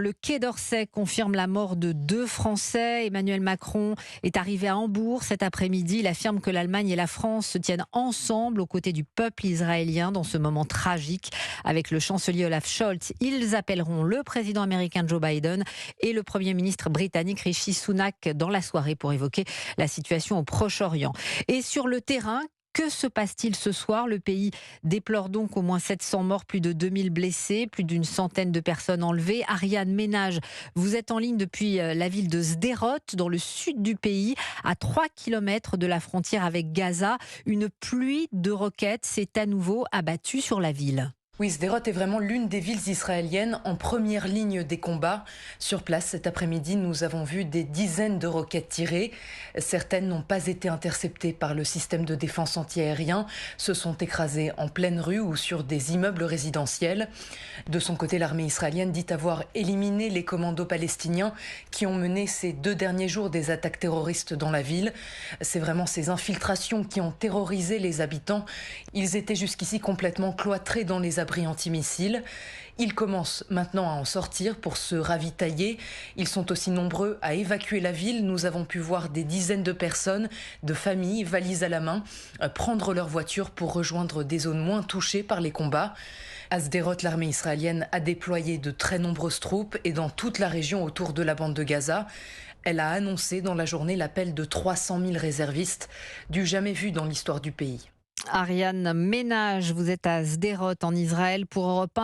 le Quai d'Orsay confirme la mort de 2 Français. Emmanuel Macron est arrivé à Hambourg cet après-midi. Il affirme que l'Allemagne et la France se tiennent ensemble aux côtés du peuple israélien dans ce moment tragique. Avec le chancelier Olaf Scholz, ils appelleront le président américain Joe Biden et le premier ministre britannique Rishi Sunak dans la soirée pour évoquer la situation au Proche-Orient. Et sur le terrain, que se passe-t-il ce soir? Le pays déplore donc au moins 700 morts, plus de 2000 blessés, plus d'une centaine de personnes enlevées. Ariane Ménage, vous êtes en ligne depuis la ville de Sderot, dans le sud du pays, à 3 kilomètres de la frontière avec Gaza. Une pluie de roquettes s'est à nouveau abattue sur la ville. Oui, Sderot est vraiment l'une des villes israéliennes en première ligne des combats. Sur place, cet après-midi, nous avons vu des dizaines de roquettes tirées. Certaines n'ont pas été interceptées par le système de défense antiaérien, se sont écrasées en pleine rue ou sur des immeubles résidentiels. De son côté, l'armée israélienne dit avoir éliminé les commandos palestiniens qui ont mené ces 2 derniers jours des attaques terroristes dans la ville. C'est vraiment ces infiltrations qui ont terrorisé les habitants. Ils étaient jusqu'ici complètement cloîtrés dans les abris antimissiles. Ils commencent maintenant à en sortir pour se ravitailler. Ils sont aussi nombreux à évacuer la ville. Nous avons pu voir des dizaines de personnes, de familles, valises à la main, prendre leur voiture pour rejoindre des zones moins touchées par les combats. À Sderot, l'armée israélienne a déployé de très nombreuses troupes et dans toute la région autour de la bande de Gaza. Elle a annoncé dans la journée l'appel de 300 000 réservistes, du jamais vu dans l'histoire du pays. Ariane Ménage, vous êtes à Sderot en Israël pour Europe 1.